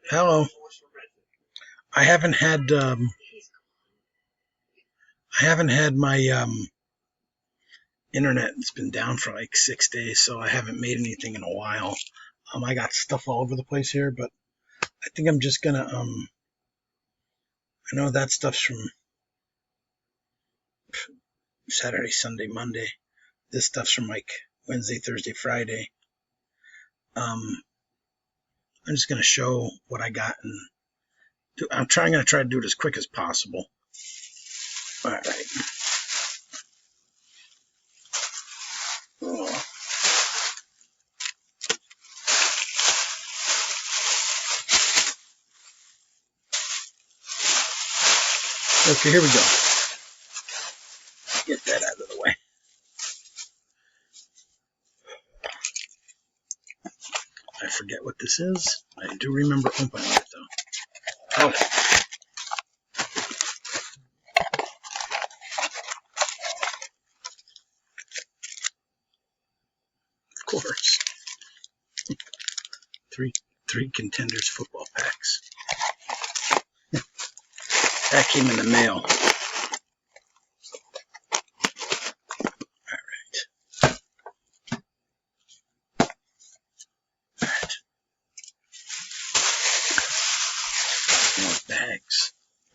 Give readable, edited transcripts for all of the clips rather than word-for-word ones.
Hello. I haven't had my internet. It's been down for like 6 days, so I haven't made anything in a while. I got stuff all over the place here, but I think I'm just gonna I know that stuff's from Saturday, Sunday, Monday. This stuff's from like Wednesday, Thursday, Friday. I'm just gonna show what I got and I'm gonna try to do it as quick as possible. All right. Oh. Okay, here we go. Get that out of the way. I forget what this is. I do remember opening it though. Oh. Of course. Three contenders football packs. That came in the mail.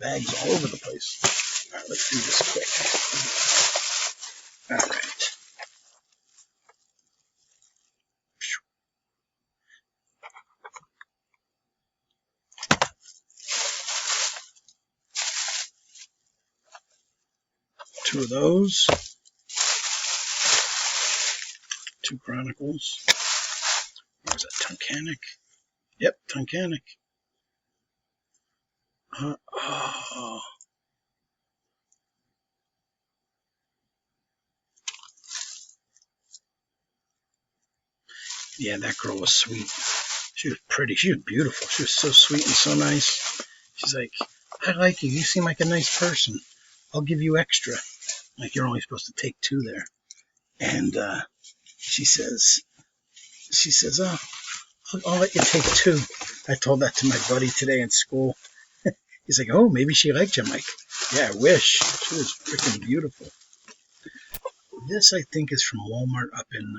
Bags all over the place. All right, let's do this quick. All right. Two of those. Two Chronicles. What was that? Tunkhannock? Yep, Tunkhannock. Oh. Yeah, that girl was sweet. She was pretty. She was beautiful. She was so sweet and so nice. She's like, I like you. You seem like a nice person. I'll give you extra. Like, you're only supposed to take two there. And she says, oh, I'll let you take two. I told that to my buddy today in school. He's like, oh, maybe she liked you. I'm like, yeah, I wish. She was freaking beautiful. This, I think, is from Walmart up in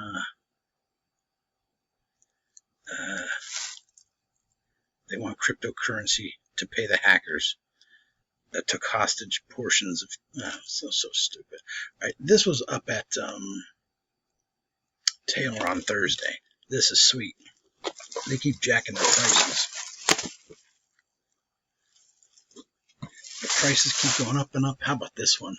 they want cryptocurrency to pay the hackers that took hostage portions of so stupid. All right, this was up at Taylor on Thursday. This is sweet. They keep jacking their prices. The prices keep going up and up. How about this one?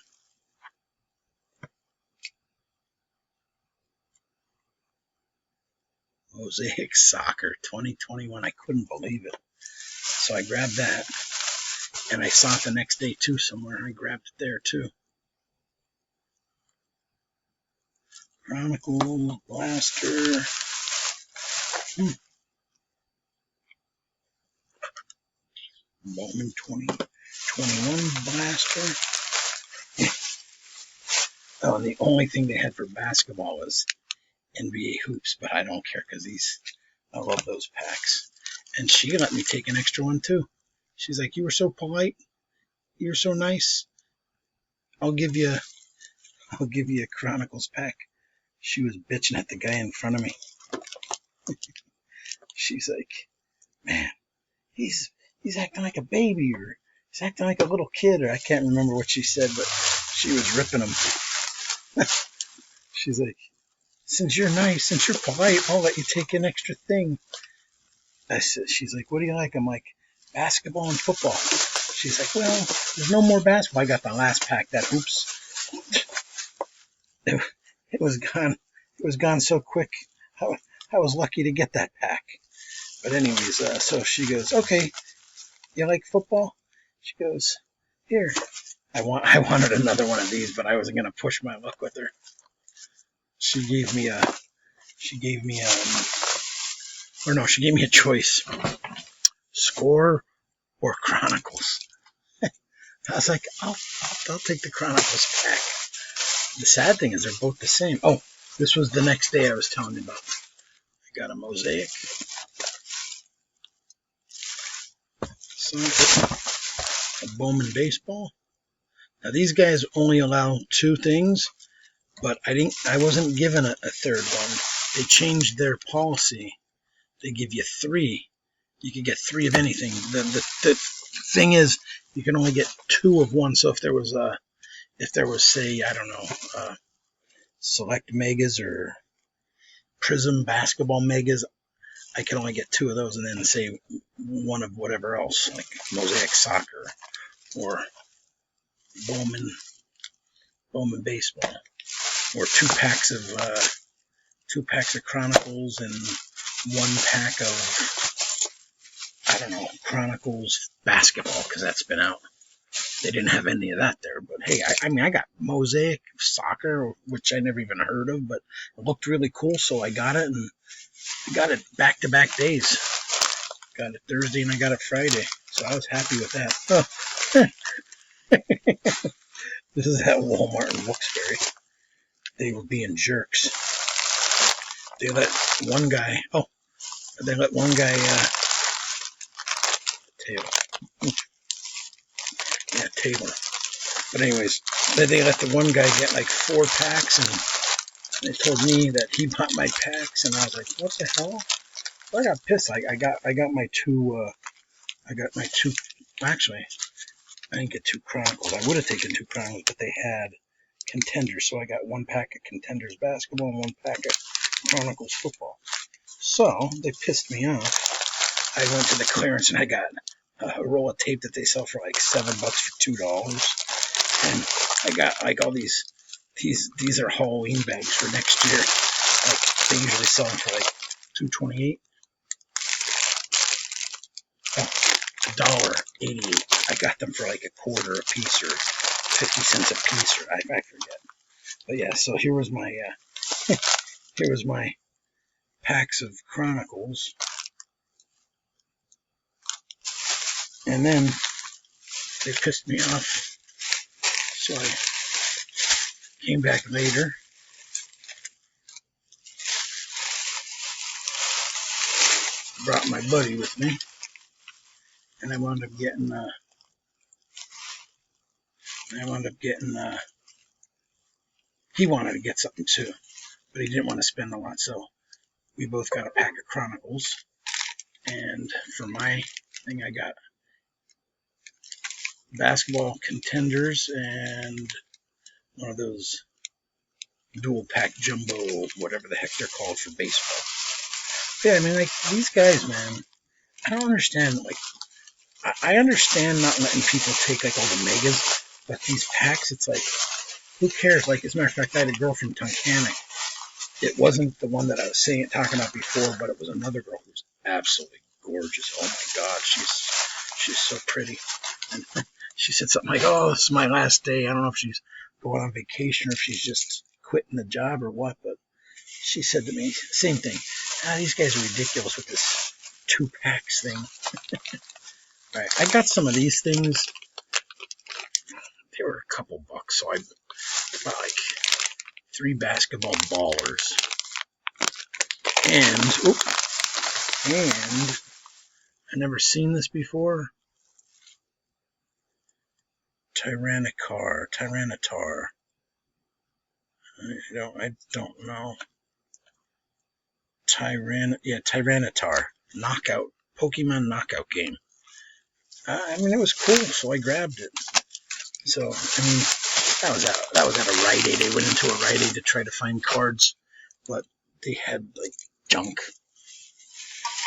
Mosaic Soccer 2021. I couldn't believe it. So I grabbed that. And I saw it the next day too somewhere. I grabbed it there too. Chronicle, Blaster. Bowman 2021 Blaster. Oh, and the only thing they had for basketball was NBA hoops, but I don't care because I love those packs. And she let me take an extra one too. She's like, you were so polite. You were so nice. I'll give you a Chronicles pack. She was bitching at the guy in front of me. She's like, man, he's acting like a baby, or he's acting like a little kid, or I can't remember what she said, but she was ripping him. She's like, since you're nice, since you're polite, I'll let you take an extra thing. She's like, what do you like? I'm like, basketball and football. She's like, well, there's no more basketball. I got the last pack, that hoops. It was gone. It was gone so quick. I was lucky to get that pack. But anyways, so she goes, okay, you like football? She goes, here. I wanted another one of these, but I wasn't gonna push my luck with her. She gave me a choice. Score or Chronicles. I was like, I'll take the Chronicles pack. The sad thing is they're both the same. Oh, this was the next day I was telling you about. I got a Mosaic. a Bowman baseball. Now these guys only allow 2 things, but I wasn't given a third one. They changed their policy. They give you 3. You can get 3 of anything. The thing is, you can only get 2 of one. So if there was say, I don't know, Select Megas or Prism Basketball Megas, I can only get 2 of those, and then say 1 of whatever else, like Mosaic Soccer or Bowman Baseball, or 2 packs of Chronicles and 1 pack of, I don't know, Chronicles Basketball, because that's been out. They didn't have any of that there, but hey, I got Mosaic Soccer, which I never even heard of, but it looked really cool, so I got it, and I got it back-to-back days. Got it Thursday and I got it Friday, so I was happy with that. Oh. This is at Walmart in Wilkes-Barre. They were being jerks. They let one guy, Taylor. But anyways, they let the one guy get like 4 packs, and they told me that he bought my packs, and I was like, what the hell? So I got pissed. I got my 2, actually, I didn't get 2 Chronicles. I would have taken 2 Chronicles, but they had Contenders, so I got 1 pack of Contenders basketball and 1 pack of Chronicles football. So they pissed me off. I went to the clearance and I got a roll of tape that they sell for like $7 for $2, and I got like all these are Halloween bags for next year. Like they usually sell them for like $2.28. $1.88. I got them for like a quarter a piece or 50 cents a piece, or I forget. But yeah, so here was my packs of Chronicles, and then they pissed me off, so I came back later. Brought my buddy with me, and I wound up getting he wanted to get something too, but he didn't want to spend a lot, so we both got a pack of Chronicles. And for my thing, I got Basketball Contenders and one of those dual pack jumbo, whatever the heck they're called, for baseball. Yeah, I mean, like, these guys, man, I don't understand. Like, I understand not letting people take like all the megas, but these packs, it's like, who cares? Like, as a matter of fact, I had a girl from Tunkhannock. It wasn't the one that I was talking about before, but it was another girl who was absolutely gorgeous. Oh my God, she's so pretty. And she said something like, "Oh, this is my last day." I don't know if she's going on vacation or if she's just quitting the job or what, but she said to me, same thing. These guys are ridiculous with this 2 packs thing. All right, I got some of these things. They were a couple bucks, so I bought like 3 basketball ballers. And I never seen this before. Tyranitar. I don't know. Tyranitar. Knockout. Pokemon knockout game. I mean, it was cool, so I grabbed it. So, I mean, that was at a Rite Aid. I went into a Rite Aid to try to find cards, but they had like junk.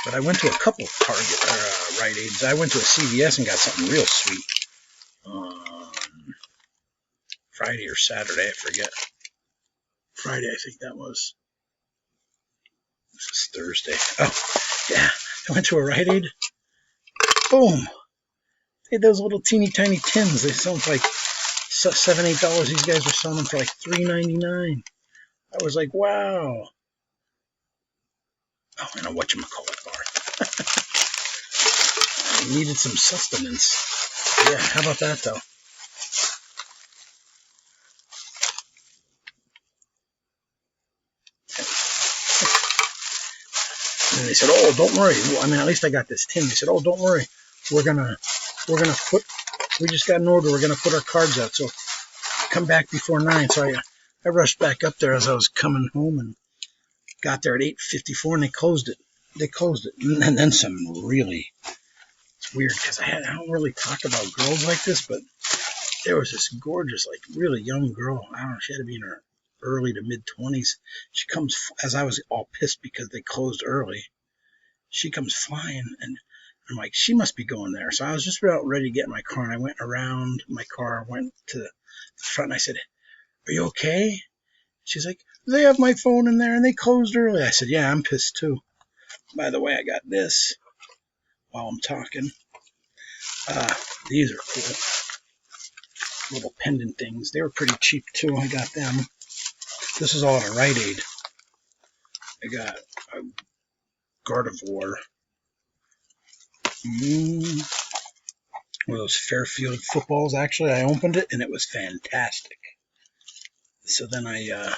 But I went to a couple Rite Aids. I went to a CVS and got something real sweet on Friday or Saturday, I forget. Friday, I think that was. This is Thursday. Oh, yeah. I went to a Rite Aid. Boom. They had those little teeny tiny tins. They sold for like $7, $8. These guys were selling them for like $3.99. I was like, wow. Oh, and a whatchamacallit bar. I needed some sustenance. Yeah, how about that, though? And they said, "Oh, don't worry." Well, I mean, at least I got this tin. They said, "Oh, don't worry. we're gonna put. We just got an order. We're gonna put our cards out. So come back before 9. So I rushed back up there as I was coming home and got there at 8:54, and they closed it. And then some really. It's weird because I don't really talk about girls like this, but there was this gorgeous, like really young girl. I don't know. She had to be in her early to mid 20s. She comes as I was all pissed because they closed early. She comes flying, and I'm like, she must be going there. So I was just about ready to get in my car, and I went around my car, went to the front, and I said, "Are you okay?" She's like, "They have my phone in there, and they closed early." I said, "Yeah, I'm pissed too. By the way, I got this while I'm talking. These are cool. Little pendant things. They were pretty cheap too. I got them. This is all at a Rite Aid. I got a Gardevoir. One of those Fairfield footballs. Actually, I opened it and it was fantastic. So then I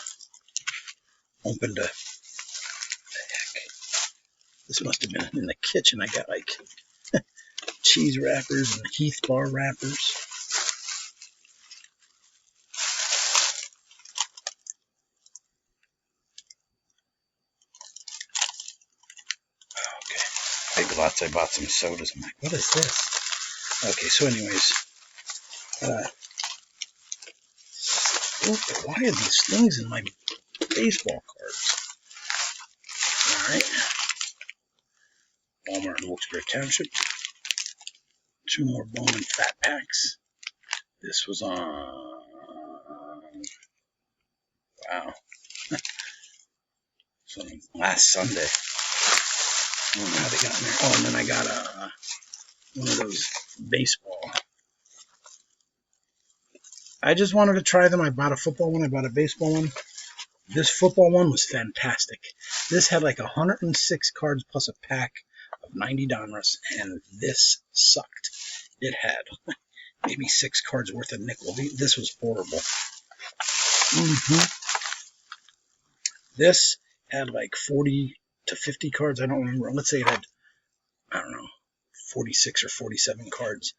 opened a. Heck, this must have been in the kitchen. I got like cheese wrappers and Heath bar wrappers. Big Lots. I bought some sodas. I'm like, what is this? Okay, so anyways, why are these things in my baseball cards? All right, Walmart in Wilkes-Barre Township. 2 more Bowman Fat Packs. This was on, wow, so last Sunday. I don't know how they got in there. Oh, and then I got one of those baseball. I just wanted to try them. I bought a football one. I bought a baseball one. This football one was fantastic. This had like 106 cards plus a pack of 90 Donruss, and this sucked. It had maybe 6 cards worth of nickel. This was horrible. This had like 40 to 50 cards. I don't remember. Let's say it had, I don't know, 46 or 47 cards.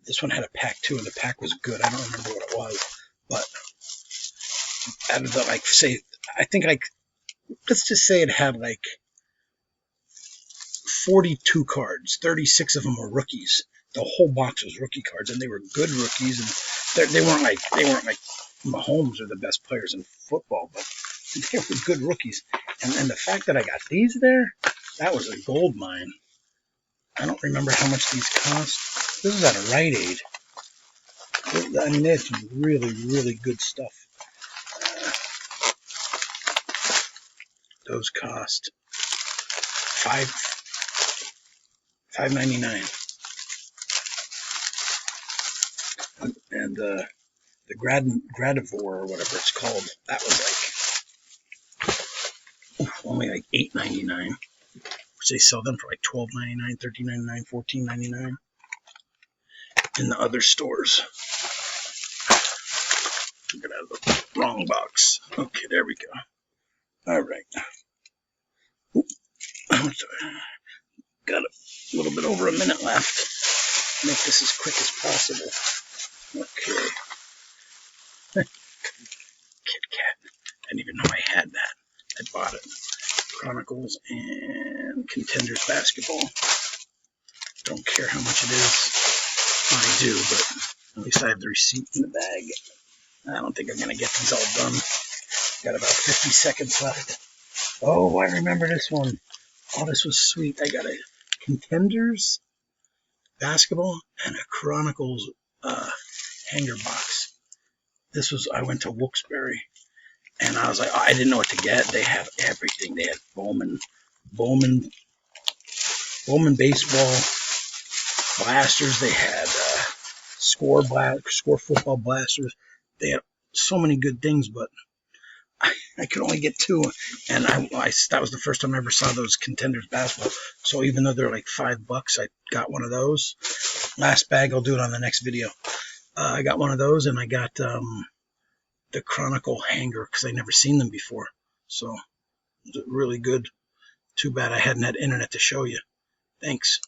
This one had a pack too, and the pack was good. I don't remember what it was, but out of the, like, say, I think, like, let's just say it had like 42 cards. 36 of them were rookies. The whole box was rookie cards, and they were good rookies, and they weren't like Mahomes are the best players in football, but they were good rookies. And the fact that I got these there, that was a gold mine. I don't remember how much these cost. This is at a Rite Aid. I mean, they had some really, really good stuff. Those cost $5.99. And the Gardevoir or whatever it's called, that was like only like $8.99. Which they sell them for like $12.99, $13.99, $14.99 in the other stores. I'm gonna have the wrong box. Okay, there we go. All right. Got a little bit over a minute left. Make this as quick as possible. Okay. Kit Kat. I didn't even know I had that. I bought it. Chronicles and Contenders basketball. Don't care how much it is. I do, but at least I have the receipt in the bag. I don't think I'm going to get these all done. Got about 50 seconds left. Oh, I remember this one. Oh, this was sweet. I got a Contenders basketball and a Chronicles hanger box. This was, I went to Wilkes-Barre, and I was like, I didn't know what to get. They have everything. They had Bowman baseball blasters. They had score football blasters. They had so many good things, but I could only get 2, and that was the first time I ever saw those Contenders basketball. So even though they're like $5, I got one of those. Last bag, I'll do it on the next video. I got one of those, and I got the Chronicle hanger because I never seen them before. So really good. Too bad I hadn't had internet to show you. Thanks.